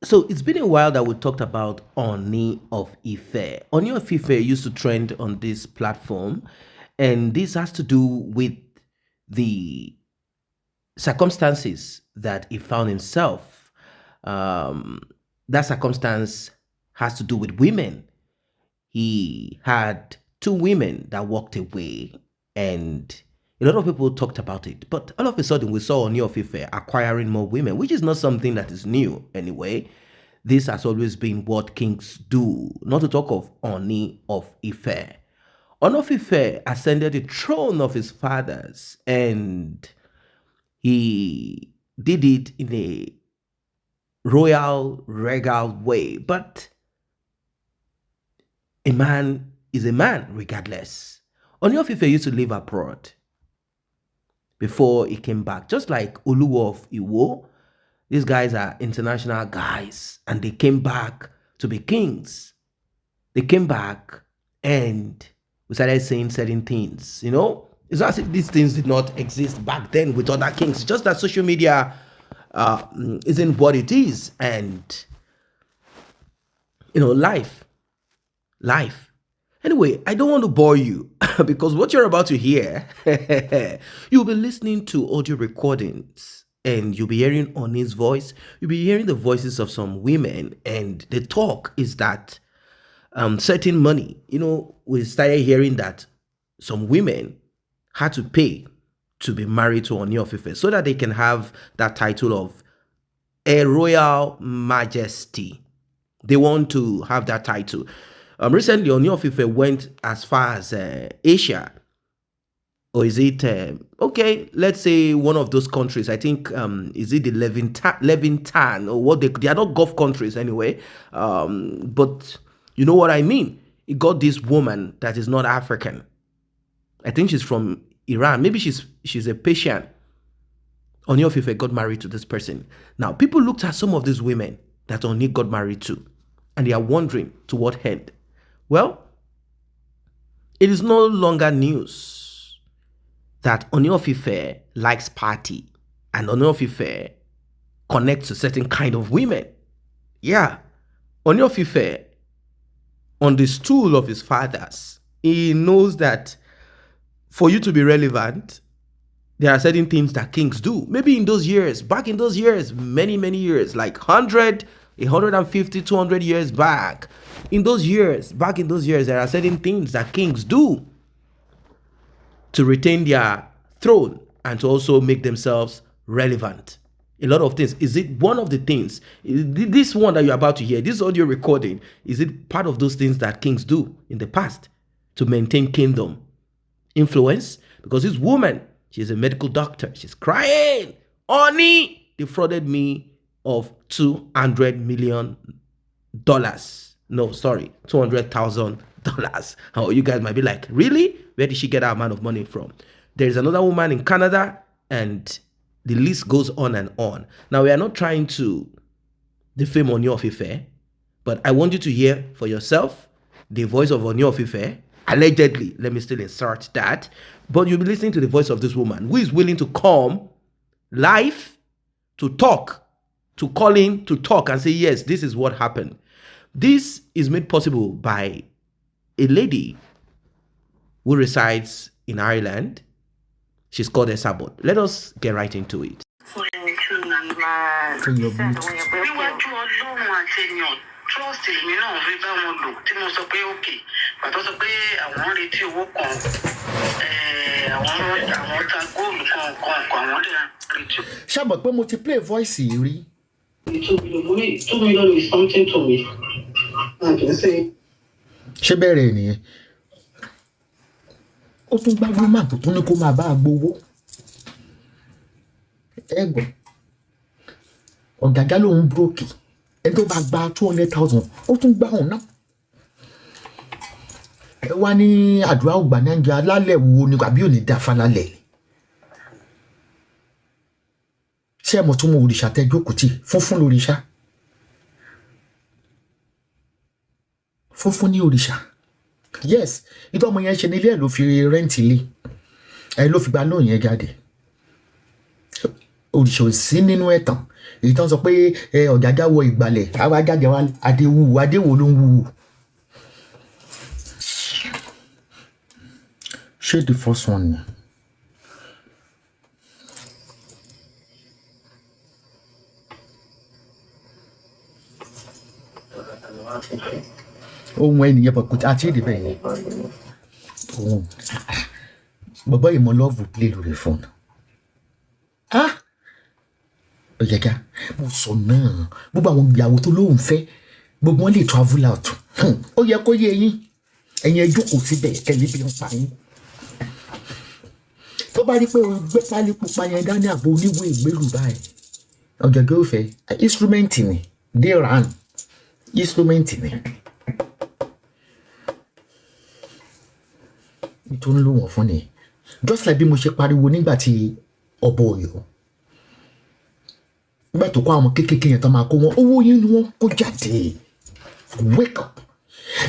So it's been a while that we talked about Ooni of Ife. Ooni of Ife used to trend on this platform, and this has to do with the circumstances that he found himself. Um, that circumstance has to do with women. He had two women that walked away, and a lot of people talked about it. But all of a sudden, we saw Ooni of Ife acquiring more women, which is not something that is new anyway. This has always been what kings do, not to talk of Ooni of Ife. Ooni of Ife ascended the throne of his fathers, and he did it in a royal, regal way. But a man is a man regardless. Ooni of Ife used to live abroad before he came back, just like Oluwo of Iwo. These guys are international guys, and they came back to be kings. They came back and we started saying certain things. It's not as if these things did not exist back then with other kings. It's just that social media isn't what it is. And, life. Anyway, I don't want to bore you because what you're about to hear, you'll be listening to audio recordings and you'll be hearing Ooni's voice. You'll be hearing the voices of some women, and the talk is that certain money, we started hearing that some women had to pay to be married to Ooni of Ife so that they can have that title of a royal majesty. They want to have that title. Recently, Ooni of Ife went as far as Asia. Or is it, okay, let's say one of those countries, I think, is it the Leviathan or what they are not Gulf countries anyway. But you know what I mean? He got this woman that is not African. I think she's from Iran. Maybe she's a Persian. Ooni of Ife got married to this person. Now, people looked at some of these women that Ooni got married to, and they are wondering to what end. Well, it is no longer news that Ooni of Ife likes party and Ooni of Ife connects to certain kind of women. Yeah, Ooni of Ife, on the stool of his fathers, he knows that for you to be relevant, there are certain things that kings do. Maybe in those years, back in those years, many, many years, like 100, 150, 200 years back, back in those years, there are certain things that kings do to retain their throne and to also make themselves relevant. A lot of things. Is it one of the things? This one that you're about to hear, this audio recording, is it part of those things that kings do in the past to maintain kingdom? Influence? Because this woman, she's a medical doctor. She's crying. Ooni defrauded me of $200 million. No, sorry, $200,000. Oh, you guys might be like, really? Where did she get that amount of money from? There's another woman in Canada, and the list goes on and on. Now, we are not trying to defame Ooni of Ife, but I want you to hear for yourself the voice of Ooni of Ife. Allegedly, let me still insert that. But you'll be listening to the voice of this woman who is willing to come live to talk, to call in, to talk and say, yes, this is what happened. This is made possible by a lady who resides in Ireland. She's called Esabod. Let us get right into it. Ṣàbọ̀ pé mo ti play voice yìí rí. 2 million is something to me. I can say. Ṣé bẹ̀rẹ̀ nìyẹn? Ó tún gbá woman tó tún ní kó máa bá a gbowó. Ẹ gbọ́. Ọ̀gàgá lòun búrókì. Ẹni tó bá gba 200,000 ó tún gbá òun náà. Ẹ wá ní àdúrà ògbà Nàìjíríà alálẹ̀ wo ni àbí ò ní dá falálẹ̀. Ṣé ẹ mọ̀ tún mọ òrìṣà tẹ́ jókòó tì? Funfun lòrìṣà. Funfun ní òrìṣà. Yes, ìtọ́ ọmọ yẹn ṣe nílé ẹ̀ ló fi rẹ́ǹtì lé. Ẹ ló fi gba lóun yẹn jáde. Òrìṣà ò sí nínú ẹ̀tàn. èyí tó ń sọ pé ọ̀jájá wọ ìgbàlẹ̀ àwọn ajáde wa adéwò ló ń wúwo. ṣé the first one ni. ohun ènìyàn bọ̀ kò àti èdè bẹ́ẹ̀ yẹn ohun bàbá ìmọ̀ lọ́ọ̀bù play lórí fóònù ọ̀yẹ̀gá mo sọ náà gbogbo àwọn ìyàwó tó lóun fẹ́ gbogbo wọn lè travel out ó yẹ kó yé yín ẹ̀yin ẹ jókòó síbẹ̀ kẹ́lẹ́ bí ń pa yín tó bá rí pé o gbé pálí pupa yẹn dání àbò oníwèé ìgbélú báyìí ọ̀gẹ̀gẹ̀ ò fẹ́ instrument ni they ran instrument ni tó ń lò wọ́n fún ni just like bí mo ṣe pariwo nígbà tí ọbọ Ọ̀yọ́ nígbà tó kó àwọn kéékèèké yẹn tó máa kó wọn owó yín ni wọ́n kó jáde wake up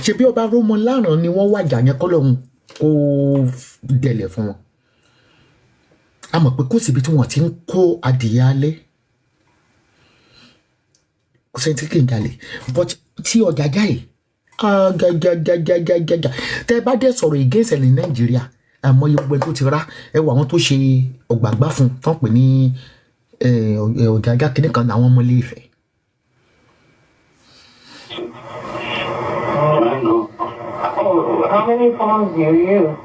ṣe bí ọba rómọ láràn ni wọ́n wájà yẹn kọ́ lọ́hún kó dẹ̀lẹ̀ fún wọn a mọ̀ pé kó síbi tí wọ́n ti ń kó adìyẹ alẹ́ kò sẹ́ni tí kì í jalè but tí ọjà jáì gàgàgàgàgàgà tẹ bá dé sọ̀rọ̀ against ní Nàìjíríà àmọ́ iye gbogbo ẹni tó ti rá ẹ wọ àwọn tó ṣe ọ̀gbàgbà fún tán pè ní ọ̀gágá kìnnì kan àwọn ọmọ Ilé Ifẹ̀. How many phones do you use?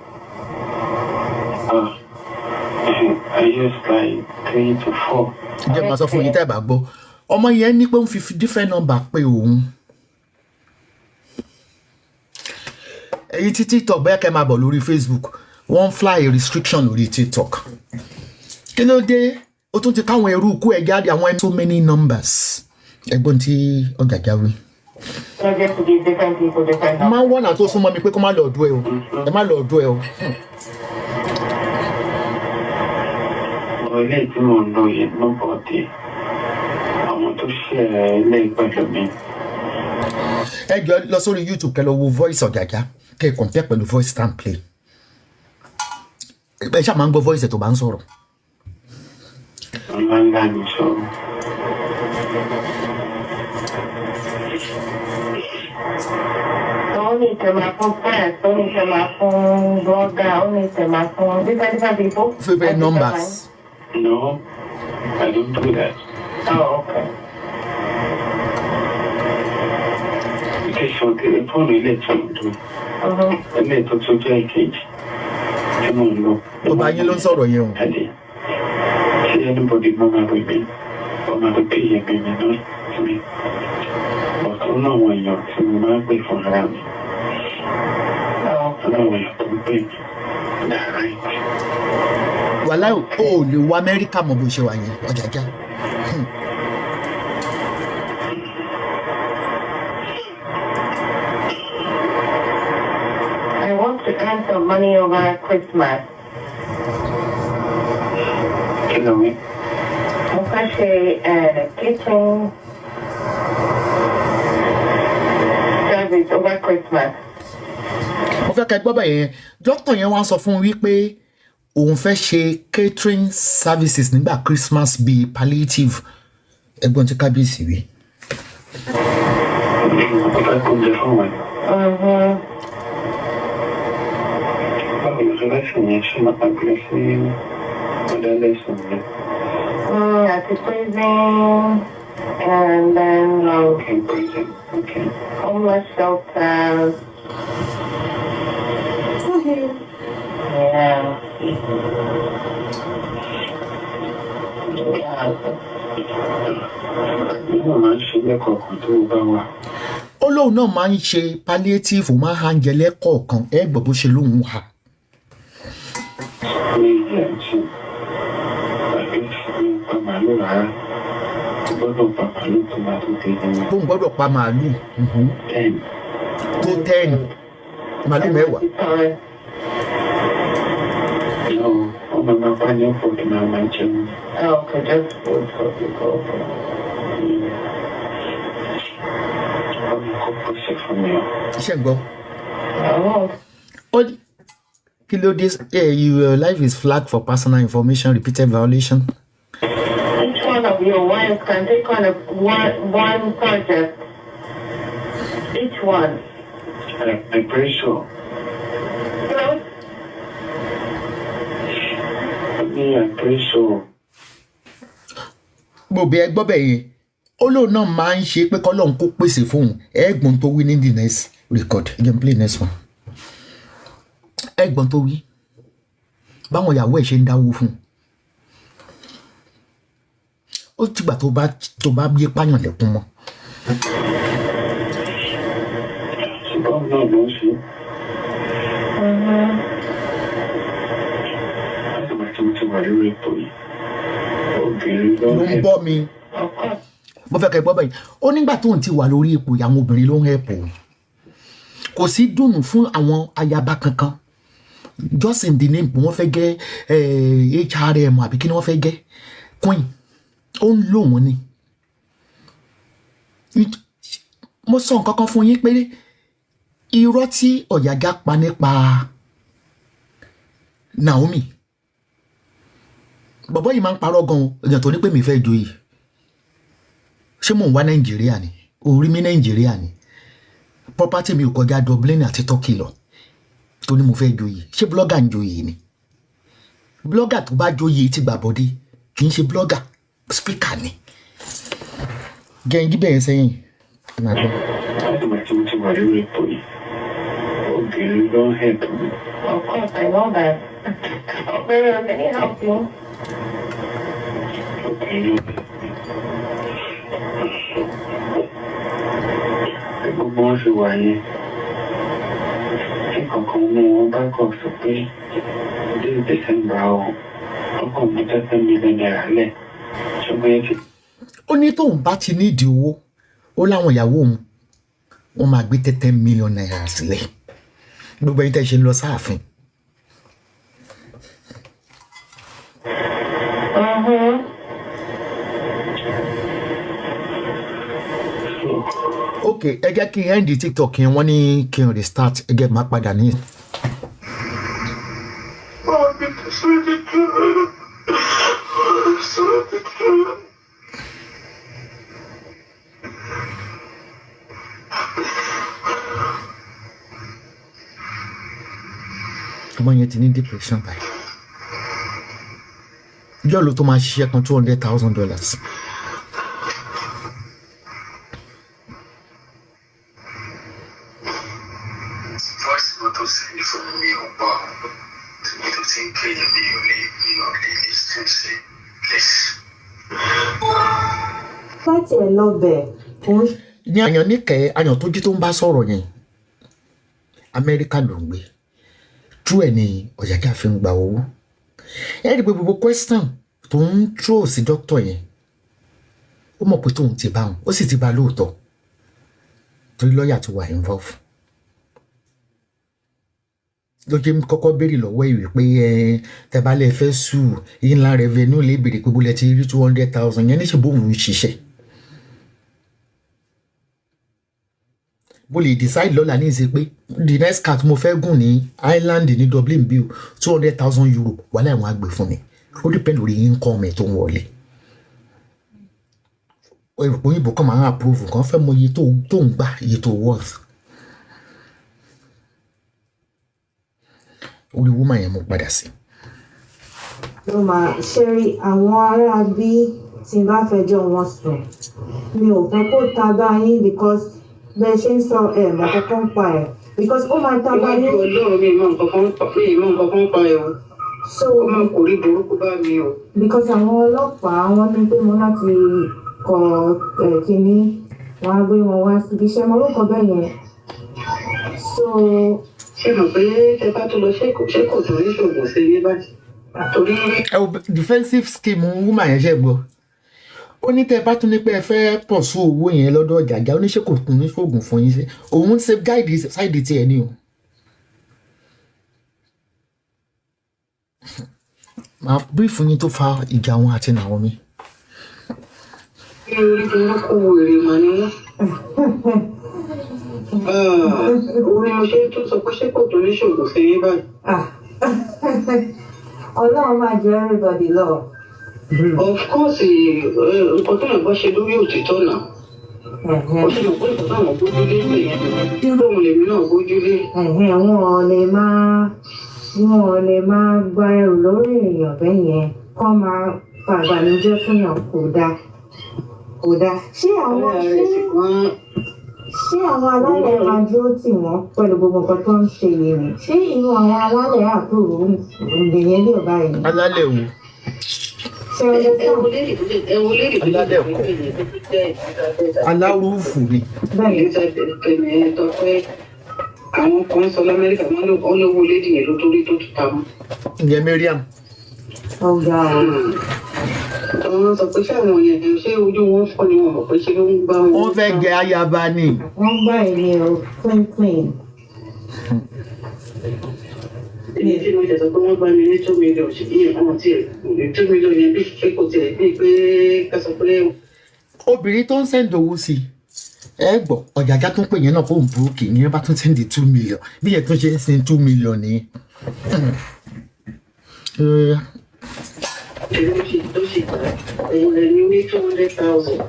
I use like 3 to 4. ǹjẹ́ màá sọ fún yín tẹ́ ẹ bá gbọ́ ọmọ yẹn ní pé ń fi different number pé òun. èyí tí TikTok bẹ́ẹ̀ kẹ́ máa bọ̀ lórí Facebook wọ́n fly restriction lórí TikTok kí ló dé ó tún ti káwọn ẹrú ikú ẹ̀ jáde àwọn so many numbers ẹgbọ́n tí ọjà jáwé. máa ń wọ́nà tó súnmọ́ mi pé kó má lọ ọdún ẹ o ẹ má lọ ọdún ẹ o. ilé tí mo ń lò yẹn ló bọ̀ dé àwọn tó ṣe ilé pẹ̀lú mi. ẹ jọ lọ sórí YouTube kẹ́ lọ wo voice ọ̀jàjà kẹ́ ẹ compare pẹ̀lú voice stand play ẹ ṣáà máa ń gbọ́ voice tó bá ń sọ̀rọ̀. ọ̀la ńlá ni sọ̀rọ̀. Ó ní ìtẹ̀mà fún friends, ó ní ìtẹ̀mà fún blogger, ó ní ìtẹ̀mà fún different people. Favorite numbers. No, I don't do that. Oh, okay. Ìkẹsàn tẹlifóònù ilé ìtọ́jú. Ilé ìtọ́jú jẹ́ ìkejì. Tí mo ń lò. Tó bá yín ló ń sọ̀rọ̀ yẹn o. Ṣé anybody mọ́ máa bẹ̀ mí? Wọ́n máa bẹ̀ yẹ mi náà sí mi. Ọ̀tún náà wọ̀n èèyàn tí mo máa ń pè fún ara mi. Ọ̀tún náà wọ̀n èèyàn tó ń pè mí. Direct. Wàhálà ò lè wọ Amẹ́ríkà mọ̀ bó ṣe wà yẹn ọ̀jàjà. I want to earn some money over Christmas. Kí ló wí? Mo fẹ́ ṣe catering service over Christmas. Mo fẹ́ ká gbọ́ bẹ́ẹ̀ dókítà yẹn wá sọ fún wípé òun fẹ́ ṣe catering services nígbà Christmas bíi palliative ẹgbọ́n tí kábíyèsí wí. Báwo ni ọjọ́ lẹ́sìn yẹn ṣe máa gbé sí ọjọ́ lẹ́sìn yẹn? At the prison and then okay, prison. Okay. Homeless shelters. Yeah. Ó lóun náà máa ń ṣe palliative ó máa ń hànjẹ lẹ́kọ̀ọ̀kan ẹ gbọ́ bó ṣe lóun hà. Bóun gbọ́dọ̀ pa màálù tó 10 màálù 10. Okay, just food for people. Ṣé ń gbọ́? Ó kí ló dé your life is flagged for personal information repeated violation. Which one of of your wives can take on one project, each one. I'm pretty sure. Hello? I'm pretty sure. Gbogbo ẹ gbọ́ bẹ́ẹ̀ yẹn olóò náà máa ń ṣe pé kọ́lọ́hún kó pèsè fóun ẹ̀gbọ́n tó wí ní the next record again play next one ẹ̀gbọ́n tó wí báwọn ìyàwó ẹ̀ ṣe ń dáwó fún ó tìgbà tó bá yé pààyàn lẹ́kún mọ́. ṣùgbọ́n náà ló ń ṣe. láti máa tí mo ti wà lórí ètò yìí obìnrin ló ń bọ́ mi mo fẹ́ kẹ́ gbọ́ bẹ́ẹ̀ ó nígbà tóun ti wà lórí ipò àwọn obìnrin ló ń hẹ̀pọ̀ kò sí dùnnú fún àwọn ayaba kankan just in the name wọ́n fẹ́ gẹ́ HRM àbí kí ni wọ́n fẹ́ gẹ́ queen ó ń lò wọ́n ni mo sọ nǹkan kan fún yín pé irọ́ tí Ọ̀yágá pa nípa Naomi bọ̀bọ́ yìí máa ń parọ́ gan-an èèyàn tó ní pé mi fẹ́ joyè ṣé mò ń wá Nàìjíríà ni orí mi Nàìjíríà ni property mi ò kọjá Dublin àti Turkey lọ tó ní mo fẹ́ joyè ṣé blogger ń joyè ni blogger tó bá joyè ti gbà bọ́dé kì í ṣe blogger speaker ni gẹ̀ǹgí bẹ̀rẹ̀ sẹ́yìn. láti máa tí mo ti wà lórí ètò yìí obìnrin ló ń hẹ̀pọ̀ mi. Of course, I know that. Very well, can you help me? Obìnrin ló ń hẹ̀pọ̀ mi. Gbogbo wọn ṣe wà yẹn tí kankan mú wọn bá kọ sọ pé this December ọkọ mi $10 million lẹ̀ ṣùgbọ́n ẹ ti. ó ní tóun bá ti nídìí owó ó láwọn ìyàwó òun wọn máa gbé $10 million sílẹ̀ gbogbo ẹni tẹ́ ṣe ń lọ sáàfin. ok ẹ jẹ́ kí n end TikTok yẹn wọ́n ní kí n restart ẹ jẹ́ máa padà ní. ọmọ yẹn ti ní depression báyìí ìjọ ló tó máa ṣiṣẹ́ kan $200,000. láti ẹ̀ lọ bẹ̀ ní àyàn níkẹ́ àyàn tó jí tó ń bá sọ̀rọ̀ yẹn Amẹ́ríkà ló ń gbé tú ẹ̀ ní Ọ̀yágá fi ń gba owó ẹ rí i pé gbogbo question tó ń tró sí dókítà yẹn ó mọ̀ pé tóun ti bá wọn ó sì ti bá lóòótọ́ torí lọ́ọ̀yà ti wà involve ló jẹ́ kọ́kọ́ béèrè lọ́wọ́ ìwé pé tẹ́bálẹ̀ fẹ́ sù Inland Revenue lè béèrè pé bólẹ̀ ti rí 200,000 yẹn níṣẹ́ bóun ń ṣiṣẹ́ bó lè decide lọ́la ní ìsìn pé the next car tí mo fẹ́ gùn ní Ireland ní Dublin bill €200,000 wà láì wọ́n á gbé fún mi ó depend lórí income tó ń wọlé òyìnbó kan máa ń approve nǹkan fẹ́ mọ iye tó ń gbà iye tó worth orí woman yẹn mo padà sí. ló máa ṣe rí àwọn ará bí tí n bá fẹjọ́ wọn sùn mi ò fẹ́ kó ta bá yín because bẹ́ẹ̀ ṣe ń sọ mọ̀ kankan pa ẹ̀ because ó máa ta bá yín. Ọlọ́run mi mọ̀ nǹkan kan pa ẹ̀ o. so ó máa kò rí burúkú bá mi o. because àwọn ọlọ́pàá wọ́n ní pé mo láti kọ kínní wọ́n á gbé wọn wá síbi iṣẹ́ mọ́ orúkọ bẹ́ẹ̀ yẹn so. ṣé mọ̀ pé ẹ bá tó lọ ṣé kò tó ní ṣògùn sí ilé báyìí. torí. ẹ wo defensive scheme woman yẹn ṣe gbọ́ ó ní tẹ́ bá tún ní pé ẹ fẹ́ pọ̀ sí owó yẹn lọ́dọ̀ Ọ̀jágá oníṣẹ́ kò tún ní ṣògùn fún yín sí òun safeguard side tiẹ̀ ni o. màá bí fún yín tó fa ìjà wọn àti Naomi. ṣé orí tí wọ́n kó wèrè mà ni wọ́n. orí mo ṣe tó sọ pé ṣé kò tó ní ṣògùn sí ilé báyìí. Ọlọ́run máa jẹ́ everybody lọ. Of course, nǹkan tó yàn bá ṣe lórí òtítọ́ náà. Ó ṣe mọ̀ pé nǹkan táwọn gbójúlé ń bẹ̀ yẹn. Lóhun lèmi náà gbójúlé. Wọn lè máa gba ẹrù lórí èèyàn bẹ́ẹ̀ yẹn kọ́ máa fàbànújẹ́ fún yàn kò dáa. Ṣé àwọn alálẹ̀ máa dúró tì wọ́n pẹ̀lú gbogbo nǹkan tó ń ṣe yìí rìn? Ṣé inú àwọn alálẹ̀ àbúrò ìgbìyànjú lè báyìí? alálẹ̀ wo Ṣé ọjọ́ sáà? alálẹ̀ kọ́ alárùfù ni Àwọn kan sọ l'Amẹ́ríkà wọn lówó lédi yẹn ló torí tó tún ta mọ́. ìyẹn Mariam Ọ̀gá Àwọn sọ pé ṣé àwọn yẹn ṣé ojú wọn fọ́ ni wọn mọ̀ pé ṣé ló ń gbá wọn. wọ́n fẹ́ jẹ ayaba ni wọ́n gbá èmi o clean. Èyí tí mo jẹ sọ pé wọ́n gbá mi ní 2 million ṣe ìyẹn kan tí ẹ̀ 2 million yẹn bí pé kò tiẹ̀ bí pé ká sọ pé. obìnrin tó ń sẹ́ńdì owó sí ẹ gbọ́ ọ̀jàjà tó ń pè yẹn náà fóun burúkú ní ẹ bá tún sẹ́ńdì 2 million bí yẹn tún ṣe ń sin 2 million nìyẹn. Èyí tó ṣe gbà ẹ̀yìn rẹ̀ ní 200,000.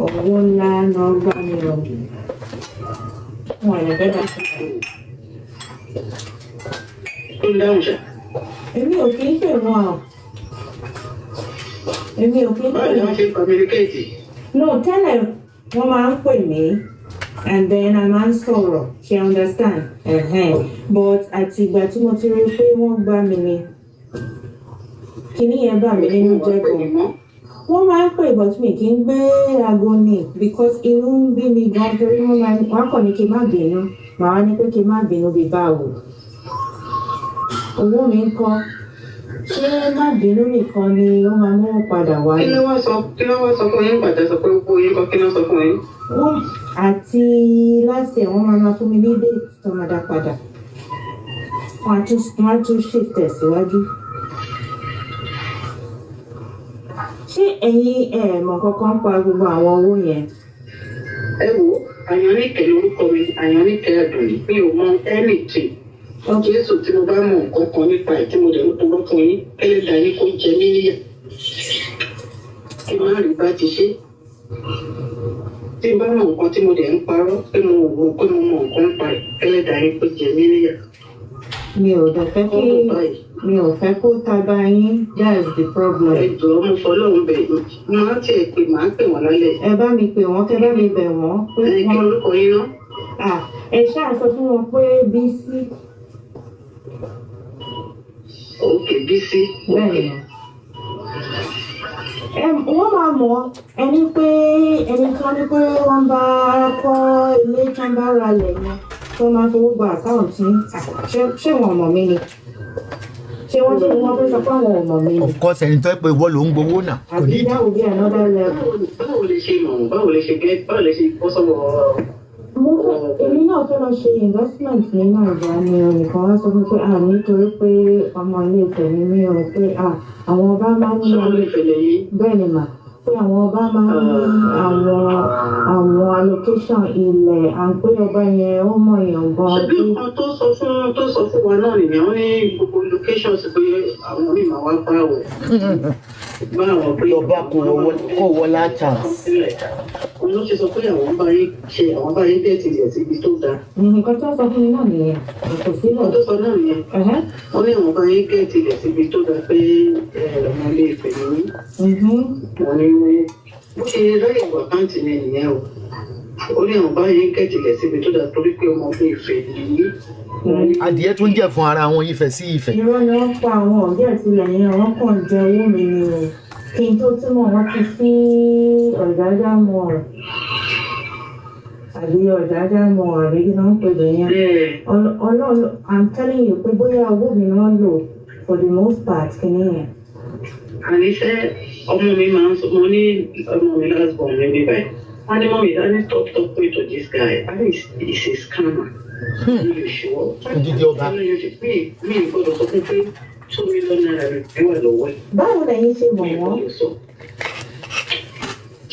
Owó ńlá náà gbá mi o. Wọ́n lè fẹ́ dà. Ó ń dáhùn ṣá. Èmi ò kí ń pè wọ́n o. Báwo ni wọ́n ṣe communicate? No, tẹ́lẹ̀ wọ́n máa ń pè mí and then I máa ń sọ̀rọ̀, ṣe understand? But àti ìgbà tí mo ti rí pé wọ́n gbá mi ni kíní yẹn bà mí nínú jẹ́ gan. Wọ́n máa ń pè but mi kì í gbé aago ni because inú ń bí mi gan torí wọ́n kàn ní kí n má bínú màá ní pé kí n má bínú bí báwo. Owó mi ń kọ́ ṣé má bínú nìkan ni ó máa mú padà wá. Kí ló wá sọ fún yín gbàdá sọ pé owó yín kọ́ kí ló sọ fún yín? Wọ́n àti láti ẹ̀ wọ́n máa fún mi ní déètì tó máa dá padà. Wọ́n á tún ṣètẹ̀síwájú. Ṣé ẹ̀yin mọ̀ kankan pa gbogbo àwọn owó yẹn? Ẹ wo Àyànníkẹ́ lórúkọ mi Àyànníkẹ́ Àdùnní mi ò mọ anything. Jésù tí mo bá mọ nǹkan kan nípa ẹ̀ tí mo dẹ̀ ń tọrọ fún yín ẹlẹ́dàá yín kó jẹ mí níyà. Kí má rí bá ti ṣe. Tí n bá mọ nǹkan tí mo dẹ̀ ń parọ́ pé mo mọ nǹkan pa ẹ̀ ẹlẹ́dàá yín kó jẹ mí níyà. Mi ò fẹ́ kó tábà yín, that's the problem. Ẹ jọ̀ọ́ mo fọlọ́run bẹ̀ yín. Màá pè wọ́n lálẹ́. Ẹ bá mi pè wọ́n, kẹ́ bá mi bẹ̀ wọ́n. Kí lorúkọ yín náà? Ẹ ṣáà sọ fún wọn pé Bísí. Okay, Bísí. Bẹ́ẹ̀ni. Wọ́n máa mọ̀ ẹni pé ẹni kan ní pé wọ́n bá kọ́ ilé tí wọ́n bá ra lẹ̀ yẹn tó máa fowó gba àkáùntì ṣé wọn mọ̀ mí ni? Ṣé wọ́n fẹ́ sọ pé àwọn ò mọ̀ mí ni? of course ẹni tó ẹ pé ìwọ ló ń gbowó náà kò ní Àbí that would be another level. Báwo lè ṣe mọ̀? Báwo lè ṣe bọ́ sọ́wọ́? Èmi náà fẹ́ lọ ṣe investment ní Nàìjíríà ni ẹnìkan wá sọ fún pé nítorí pé ọmọ ilé ìfẹ́ ni mí o pé àwọn ọba máa ń ní bẹ́ẹ̀ ni mà pé àwọn ọba máa ń ní àwọn allocation ilẹ̀ à ń pé ọba yẹn ó mọ̀ èèyàn gan. Ṣé bí nǹkan tó sọ fún wa náà nìyẹn wọ́n ní gbogbo locations pé àwọn míì máa wá bá wọ̀. lọ́ba kò wọlá chance. Òun ló ṣe sọ pé àwọn bá yín tẹ̀sí rẹ̀ síbi tó dáa. Nǹkan tó sọ fún mi náà nìyẹn kò sílẹ̀. Wọ́n tó sọ náà nìyẹn. Wọ́n ní àwọn bá yín tẹ̀sí rẹ̀ síbi tó dáa pé ọmọ ilé ìfẹ́ ni mí. Wọ́n ní bó ṣe lọ́yẹ̀ wọ àkáǹtì mi nìyẹn o. Ó ní àwọn bá yín tẹ̀sí rẹ̀ síbi tó dáa torí pé ọmọ ilé ìfẹ́ ni mí. adìẹ tún jẹ fún ara wọn ìfẹ́ sí ìfẹ́. Irọ́ ni wọ́n pa àwọn ọ̀gá ìtìlẹ̀ yẹn wọ́n kàn jẹ owó mi ni o. Kí n tó túmọ̀ wọ́n ti sí ọ̀dájà mọ́ ọ̀ àbí ọ̀dájà mọ́ ọ̀ àbí kí náà ń pè lẹ́yìn. Ọlọ́run I'm telling you pé bóyá owó mi náà lò for the most part kìíní yẹn. Àníṣe ọmọ mi máa ń sọ mo ní ọmọ mi last born mi bí báyìí. Wọ́n ní mọ́mí dání stop talking to this guy. He's a scammer. Odidi ọba. Mi gbọ́dọ̀ sọ fún pé 2 million naira rẹ̀ wà lọ́wọ́ ẹ̀. Báwo lẹ̀yin ṣe mọ̀ wọ́n?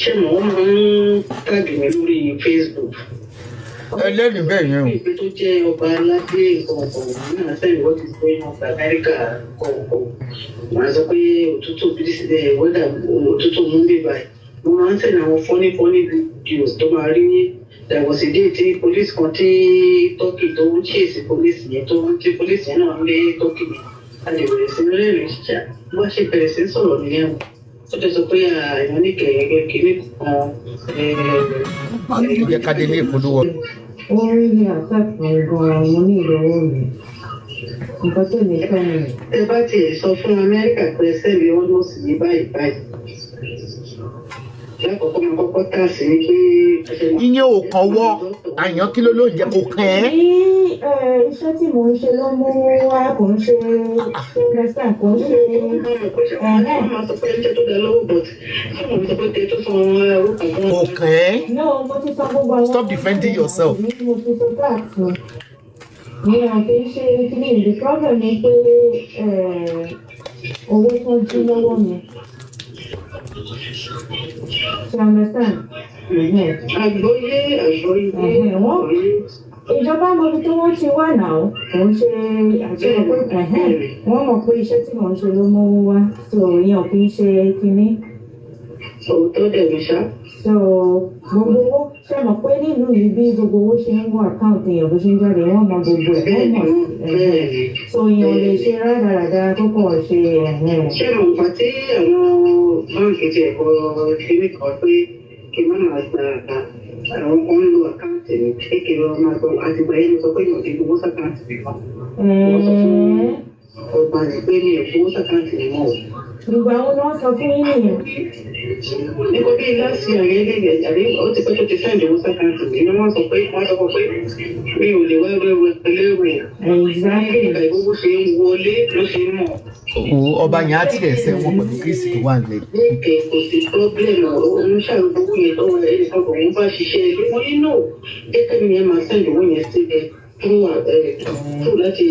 Ṣé mo máa ń tàgì mi lórí Facebook? ẹlẹ́rìí bẹ́ẹ̀ yẹn o. Ìpè tó jẹ́ ọba aládé nǹkan náà sẹ́yìn wọ́n ti gbé ọba Amẹ́ríkà kọ̀ọ̀kan. Wọ́n á sọ pé òtútù bíi sílẹ̀ wẹ́dà òtútù mú bí báyìí. Wọ́n máa ń sẹ́yìn àwọn funny videos tó máa rí there was a day tí police kan tí Turkey tó ń chase police yẹn tó ń tí police yẹn náà ń lé Turkey yẹn. A lè bẹ̀rẹ̀ sí rẹ́rìn ṣíṣá. Bó ṣe bẹ̀rẹ̀ sí sọ̀rọ̀ nìyẹn. Ó jẹ́ sọ pé àyàn ní kẹ̀kẹ́ kìíní kan. Yẹ ká dé ní ìpolówó. Ó rí ní àtàkùn gan-an mo ní ìlọ́wọ́ mi. Nǹkan tó lè fẹ́ mi. Ẹ bá tiẹ̀ sọ fún Amẹ́ríkà pé ẹsẹ̀ mi wọ́n lọ sí ní báyìí. Lákòókò máa kọ́kọ́ tà sí ní pé. Ìyẹn ò kàn wọ́ àyàn kí ló ń jẹ kó kàn ẹ́. Ní iṣẹ́ tí mò ń ṣe ló mú wá kò ń ṣe mẹ́sàn kò ń ṣe. Kò kàn ẹ́. No, mo ti sọ gbogbo àwọn. Stop defending yourself. Mo ti sọ káàtó. Ní àti ṣe kíni the problem ni pé owó tó jí lọ́wọ́ mi. You understand? Àgbọ́yé. Ìjọba mọ ibi tí wọ́n ti wà náà kò ń ṣe àjọyọ̀ pé wọ́n mọ̀ pé iṣẹ́ tí mò ń ṣe ló mú wá so ìyẹn kì í ṣe kínní. Òótọ́ dẹ̀ mi ṣá. So gbogbo owó ṣe mọ̀ pé nínú yìí bí gbogbo owó ṣe ń wọ àkáǹtì èèyàn bó ṣe ń jáde wọ́n mọ gbogbo ẹ̀ wọ́n mọ̀ so èèyàn lè ṣe rádaràda tó pọ̀ ṣe Ṣé mo gbà tí àwọn báńkì ti ẹ̀kọ́ kíní kan pé kí wọ́n máa gba àwọn kan ń lo àkáǹtì mi kékeré ọmọ àgbọn àtìgbà yẹn ló sọ pé ìwọ̀n ti gbowó sàkáǹtì mi kan. Wọ́n sọ fún ọgbà ní pé mi ò gbowó sàkáǹtì mi mọ́ o. Ìgbà wo ni wọ́n sọ fún yín nìyẹn? Nípa bí láti àyè lè àbí ó ti pẹ́ tó ti sẹ́ǹdì owó sàkáǹtì mi ni wọ́n sọ pé mi ò lè wá ẹrù ẹlẹ́rù. Exactly. Ìgbà ìgbówó ṣe ń wọlé ló ṣe ń mọ̀. Ọba yẹn á tiẹ̀ sẹ́wọ̀n pẹ̀lú Kristi tó wà nílẹ̀. Kò sí pọ́blẹ́mù òun ṣàgbówó yẹn tó wọlé ẹnìkan kò ń bá ṣiṣẹ́ ilé wọn nínú jẹ́kẹ́ mi yẹn máa sẹ́ǹdì owó yẹn síbẹ̀ fún láti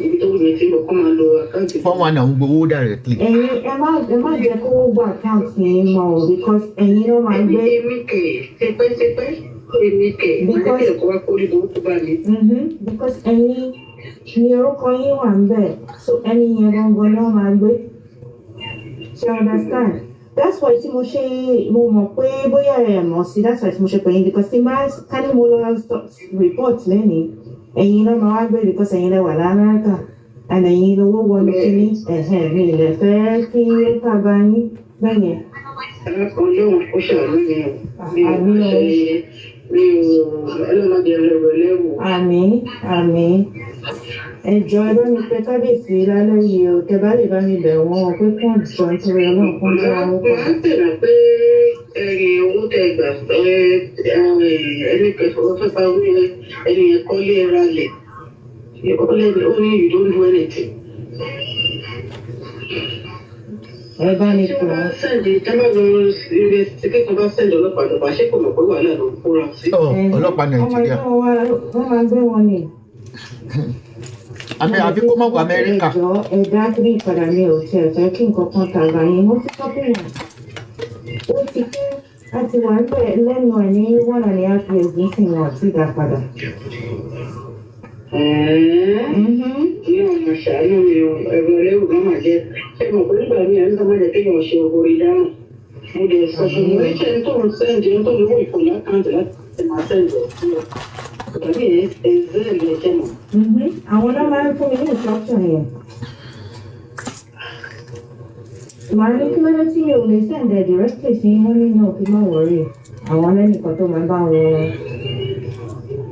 ibi tó yẹn ti lọ kọ́ máa lo àkáǹtì. Fọ́nwá náà ń gbowó directly. Ẹ̀yin ẹ má jẹ́ kó gbọ́ àkáǹtì yẹn mọ́ o because ẹ̀yin ló máa gbé. Èmi kẹ̀ tipẹ́tipẹ́ èmi kẹ̀ máa kẹ̀ kó wá kórìí burúkú bá mi. Because ẹ̀yin ni orúkọ yín wà ń bẹ̀ so ẹni yẹn gangan náà máa gbé. So understand? That's why tí mo mọ̀ pé bóyá ẹ̀ mọ̀ sí that's why tí mo ṣe pè yín because tí máa ká ní mo lọ report lẹ́nìí ẹ̀yin náà máa wá gbé because ẹ̀yin lẹ wà l'Amẹ́ríkà and ẹ̀yin lówó wọlé kíní mi ilẹ̀ fẹ́ kí ó tàbá yín bẹ́yẹn. Ọlọ́run ó ṣàánú mi ò ẹlọ́mọdé ẹlẹ́rù. Àmín. Ẹ jọ̀ọ́ ẹ bá mi pè kábíyèsí lálẹ́ yìí o tẹ́ bá lè bá mi bẹ̀ wọ́n pé kí wọ́n jọ nítorí Ọlọ́run kún jẹ́ àwọn ọkọ̀. Wọ́n á tẹ̀lé pé owó tẹ gbà ẹni kẹfọ́ fẹ́ bá wí ẹni yẹn kọ́lé ralẹ̀ ó ní you don't do anything. Ẹ bá mi Tí pè wọ́n bá wọ́n. sẹ́ndì tábàlọ́ ìrẹsìkẹ́kọ̀ọ́ bá sẹ́ndì ọlọ́pàá lọ́pàá ṣé kò mọ̀ pé wàhálà ló ń kóra sí. Ọlọ́pàá Nàìjíríà. Wọ́n máa gbé wọn ni. Àfi kó má wọ Amẹ́ríkà. Ẹ jọ̀ọ́ ẹ dá kiri ìpadà mi ò tiẹ̀ fẹ́ kí nǹkan kan tàgbà yín mo ti sọ fún wọn. Ó ti pẹ́ láti wà ń bẹ̀ lẹ́nu ẹ̀ ní 1.5 years nísìnyí wọn ti dá padà. Ní ọ̀nà ṣàánú mi ẹ̀rọ ẹlẹ́rù náà máa jẹ́ ṣé mo pé nígbà míì ẹni tó máa jẹ́ kéèyàn ṣe owó ìdáhùn. Mo lè sọ fún mi ṣé n tó ń sẹ́ǹdì n tó ń wọ ìkọlù àkáǹtì láti máa sẹ́ǹdì ọ̀ sí ọ. Tàbí ẹ̀zẹ́ mi ẹ̀jẹ̀ mọ̀. Àwọn náà máa ń fún mi ní instruction yẹn. Màá ní kí lóde tí mi ò lè send ẹ̀ directly sí wọ́n ní náà kí n má wọ̀rí. Àwọn lẹ́nìkan tó máa bá wọn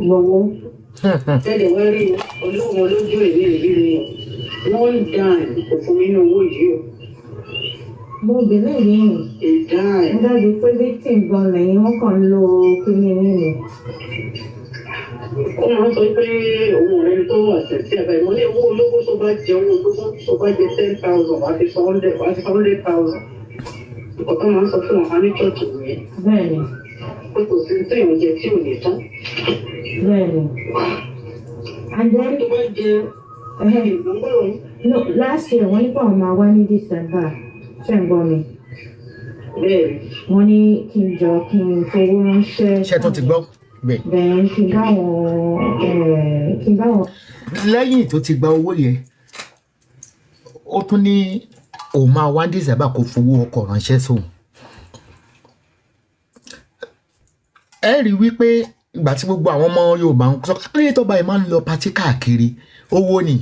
gbowó. Ẹ̀dẹ̀ wá rí olóhùn olójú èmi ìrírí wọ́n ń dàn kò fún mi ní owó yìí o. Mo bèlè yìí. Ìdán. Ó dájú pé victim gan lẹ́yìn wọ́n kàn ń lo kíní nínú. Ó máa ń sọ pé òun ọ̀rẹ́ ni tó wà sẹ́ńtì àbá ìmọ̀ ní owó olówó tó bá jẹ owó olówó tó bá jẹ 10,000 wá ti 100,000. Ọ̀kan máa ń sọ fún ọ̀hán ní chọ́ọ̀chì rẹ̀. Bẹ́ẹ̀ni. Pé kò sí tí èèyàn jẹ tí ò ní tán. Bẹ́ẹ̀ni. And then Tó bá jẹ ìgbọ́ngbọ́n. no last year wọ́n ní pé àwọn máa wá ní December ṣé ń gbọ́ mi. Bẹ́ẹ̀ni. Wọ́n ní kí n jọ kí n fowó ránṣẹ́. Ṣé tó ti gbọ́? bẹ́ẹ̀ Then kí n bá wọn. lẹ́yìn tó ti gba owó yẹn ó tún ní òun máa wá dísẹ́bà kó fowó ọkọ̀ ránṣẹ́ sóun. ẹ rí wípé ìgbà tí gbogbo àwọn ọmọ Yorùbá ń sọ pé tó báyìí máa ń lọ patí káàkiri owó ni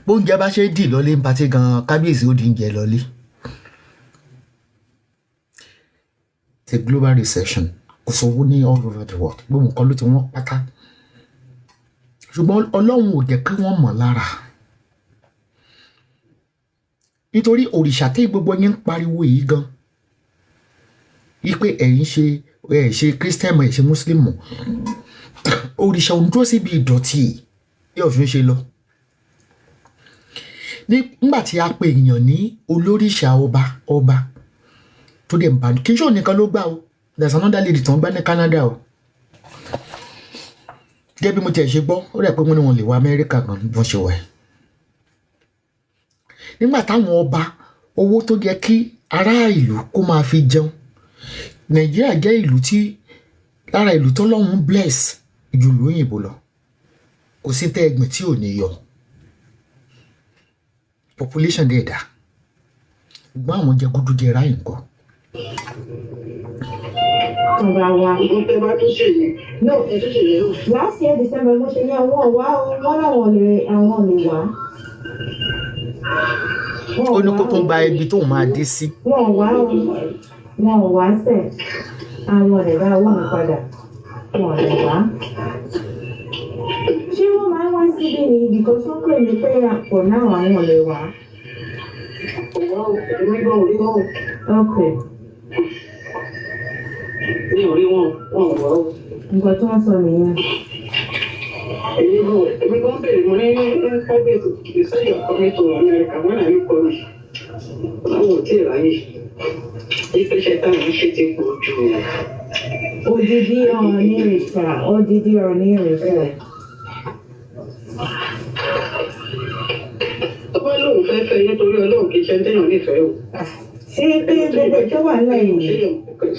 bóúnjẹ bá ṣe dì lọlé ń patí gan kábíyèsí ó di ń jẹ lọlé. It's a global recession kò sówó ní all over the world gbogbo nǹkan ló ti wọ́n pátá ṣùgbọ́n Ọlọ́run ò jẹ́ kí wọ́n mọ̀ lára nítorí òrìṣà tí gbogbo yín ń pariwo yìí gan wípé ẹ̀yin ṣe Christian ẹ̀ ṣe Muslim òrìṣà ò ń dúró síbi ìdọ̀tí bí Ọ̀ṣun ṣe lọ nígbà tí a pe èèyàn ní olóríṣà ọba tó dẹ̀ ń bá kí n ṣó nìkan ló gbà o there's another lady tó ń gbá ní Canada o gẹ́gẹ́ bí mo tiẹ̀ ṣe gbọ́ ó rẹ̀ pé wọ́n ní wọn lè wá Amẹ́ríkà gan bí wọ́n ṣe wà nígbà táwọn ọba owó tó yẹ kí ará ìlú kó máa fi jẹun Nàìjíríà jẹ́ ìlú tí lára ìlú tó lọ́hùn bless ju ìlú òyìnbó lọ kò sí tẹ́ ẹgbìn tí ò ní yọ population dẹ̀ dá ṣùgbọ́n àwọn jẹ gúdú jẹ ráyìn kọ́. Ọba wa. Ìgbọ́n bá tún ṣe yìí. No, Ẹ tún ṣe yìí o. last year December mo ṣe ní àwọn wá wọn láwọn lè wá. ó ní kó tó gba ibi tóun máa dé sí. Wọ́n wá sẹ̀ àwọn ọ̀rẹ́ bá wọ́n mi padà wọ́n lè wá. Ṣé wọ́n máa ń wá síbí ni because wọ́n pè mí pé àpò náà àwọn lè wá. Èmi gan ò rí wọn. Okay. Mi ò rí wọn ò wọ́. Nǹkan tí wọ́n sọ nìyẹn. Èmi gan bèrè mo ní private you say you are coming to America when are you coming? Àwọn ò tí ì ráyè. Ìfẹsẹ̀ táwọn ṣe ti pọ̀ jù. Odidi ọ̀rọ̀ ní ìrìnsà. Tó bá lóun fẹ́ fẹ́ nítorí Ọlọ́run kì í ṣe ń téèyàn nífẹ̀ẹ́ o. Ṣé pé gbogbo tó wà lẹ́yìn?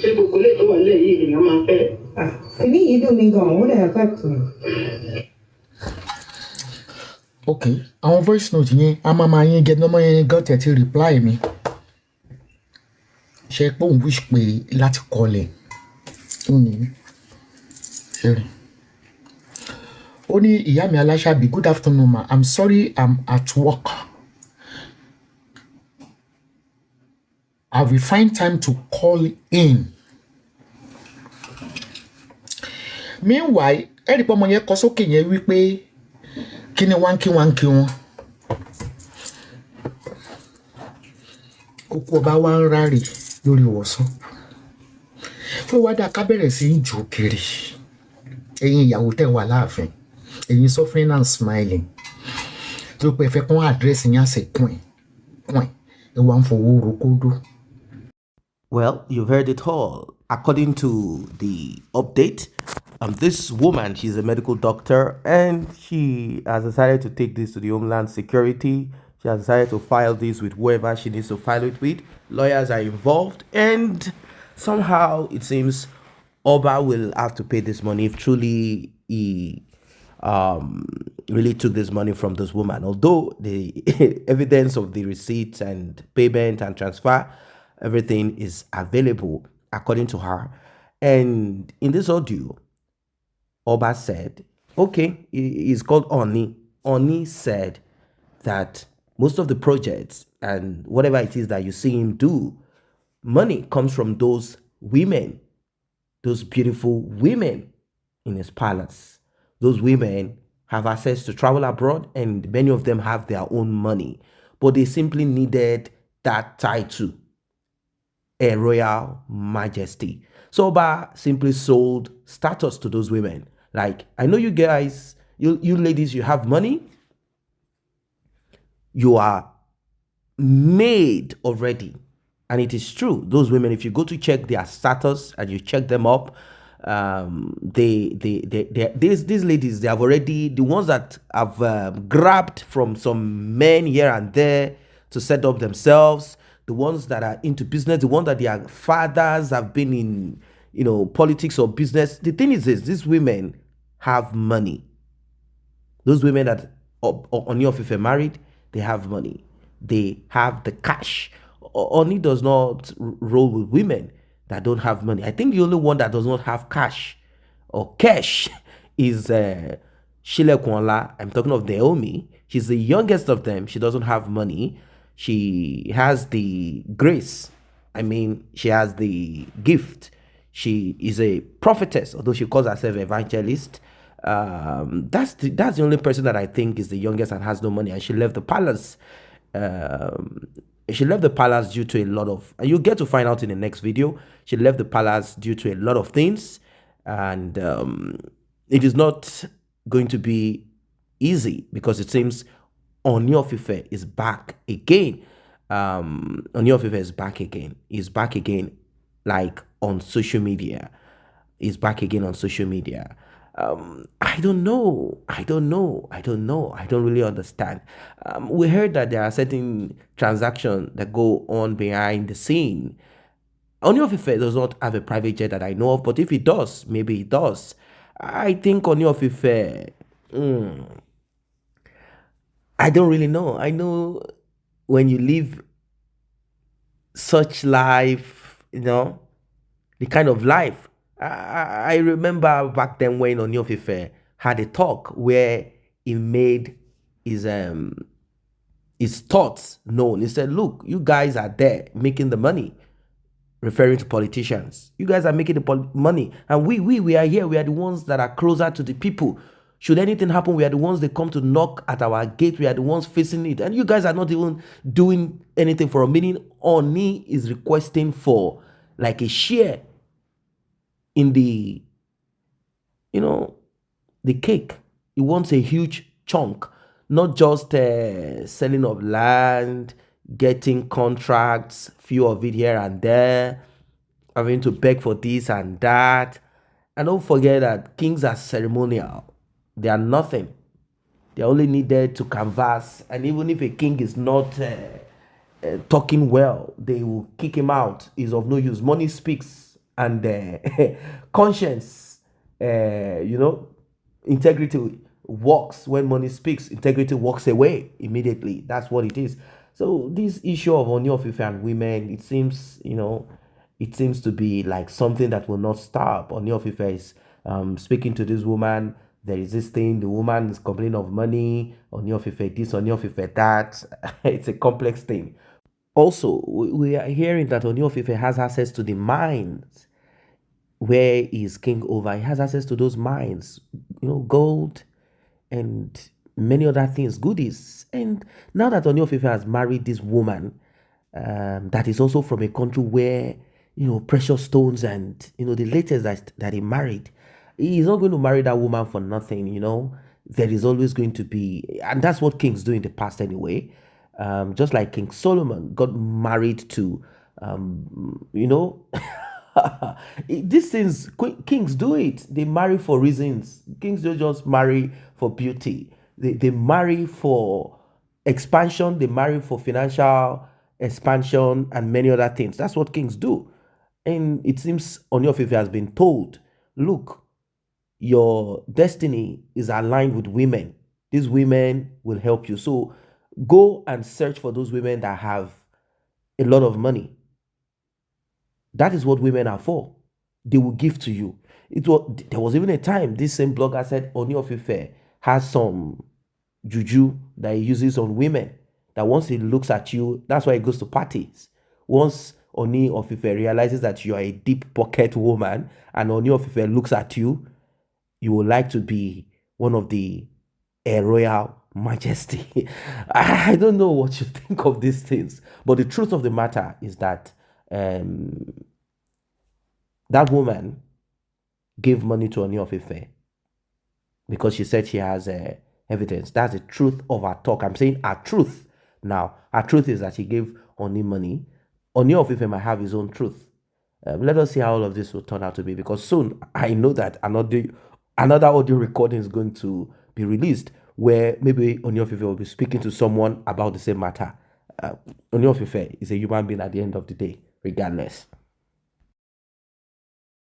Ṣé gbogbo ilé tó wà lẹ́yìn èèyàn máa fẹ́? Kìíní yìí dùn mí gan-an, ó lè affect me. ok àwọn voice note yẹn a máa yín gẹ nọ́mọ yẹn gan tẹ̀ ti reply mi ṣe pé òun wish pé láti kọ́lẹ̀ ó ní ṣe rí ó ní ìyá mi aláṣàbí good afternoon ma I'm sorry I'm at work I will find time to call in meanwhile ẹ̀rí pé ọmọ yẹn kọ sókè yẹn wípé kí ni wá ń kí wọn kókó ọba wa ń rárẹ̀ lórí wọ̀sán pé wá dáa ká bẹ̀rẹ̀ sí í jò kiri ẹ̀yin ìyàwó tẹ̀ wà láàfin ẹ̀yin suffering and smiling tó pé ẹ fẹ́ kún àdírẹ́sì yẹn àṣẹ kún ẹ wá ń fowó rokódó. Well, you've heard it all. According to the update, this woman, she's a medical doctor, and she has decided to take this to the Homeland Security. She has decided to file this with whoever she needs to file it with. Lawyers are involved, and somehow it seems Oba will have to pay this money if truly he really took this money from this woman. Although the evidence of the receipts and payment and transfer, everything is available according to her. And in this audio, Oba said, okay, he's called Ooni. Ooni said that most of the projects and whatever it is that you see him do, money comes from those women, those beautiful women in his palace. Those women have access to travel abroad, and many of them have their own money, but they simply needed that title, a royal majesty. So Oba simply sold status to those women. Like, I know you guys, you ladies, you have money. You are made already. And it is true. Those women, if you go to check their status and you check them up, these ladies, they have already, the ones that have grabbed from some men here and there to set up themselves, the ones that are into business, the ones that their fathers have been politics or business. The thing is this: these women have money. Those women that Oni of Ife married, they have money. They have the cash. Oni does not roll with women that don't have money. I think the only one that does not have cash or cash is Shile Kwanla. I'm talking of Naomi. She's the youngest of them. She doesn't have money. She has the grace. I mean, she has the gift. She is a prophetess, although she calls herself evangelist. That's the only person that I think is the youngest and has no money, and she left the palace. She left the palace due to a lot of, and you'll get to find out in the next video. She left the palace due to a lot of things, and it is not going to be easy because it seems Ooni of Ife is back again. Ooni of Ife is back again. He's back again, like on social media. He's back again on social media. I don't know. I don't really understand. We heard that there are certain transactions that go on behind the scene. Ooni of Ife does not have a private jet that I know of, but if he does, maybe he does. I think Ooni of Ife, I don't really know. I know when you live such life, the kind of life. I remember back then when Ooni of Ife had a talk where he made his thoughts known. He said, "Look, you guys are there making the money," referring to politicians. You guys are making the money, and we are here. We are the ones that are closer to the people. Should anything happen, we are the ones that come to knock at our gate. We are the ones facing it, and you guys are not even doing anything for a minute. Ooni is requesting for like a share in the cake. He wants a huge chunk, not just selling of land, getting contracts, few of it here and there, having to beg for this and that. And don't forget that kings are ceremonial. They are nothing. They are only needed to canvass, and even if a king is not talking well, they will kick him out. Is of no use. Money speaks, and conscience, integrity walks. When money speaks, integrity walks away immediately. That's what it is. So this issue of Ooni of Ife and women, it seems to be like something that will not stop. Ooni of Ife is speaking to this woman. There is this thing, the woman is complaining of money, Ooni of Ife this, Ooni of Ife that. It's a complex thing. Also, we are hearing that Ooni of Ife has access to the mines where he is king over. He has access to those mines, gold and many other things, goodies. And now that Ooni of Ife has married this woman, that is also from a country where, precious stones and, the latest that he married, he's not going to marry that woman for nothing. There is always going to be, and that's what kings do in the past anyway. Just like King Solomon got married to, these things, kings do it. They marry for reasons. Kings don't just marry for beauty. They marry for expansion. They marry for financial expansion and many other things. That's what kings do. And it seems Ooni of Ife has been told, look, your destiny is aligned with women. These women will help you. So go and search for those women that have a lot of money. That is what women are for. They will give to you. There was even a time this same blogger said Ooni of Ife has some juju that he uses on women. That once he looks at you, that's why he goes to parties. Once Ooni of Ife realizes that you are a deep pocket woman and Ooni of Ife looks at you, you would like to be one of the royal majesty. I don't know what you think of these things, but the truth of the matter is that that woman gave money to Ooni of Ife because she said she has evidence. That's the truth of her talk. I'm saying her truth. Now, her truth is that she gave Ooni money. Ooni of Ife might have his own truth. Let us see how all of this will turn out to be, because soon I know that another audio recording is going to be released where maybe Ooni of Ife will be speaking to someone about the same matter. Ooni of Ife is a human being at the end of the day, regardless.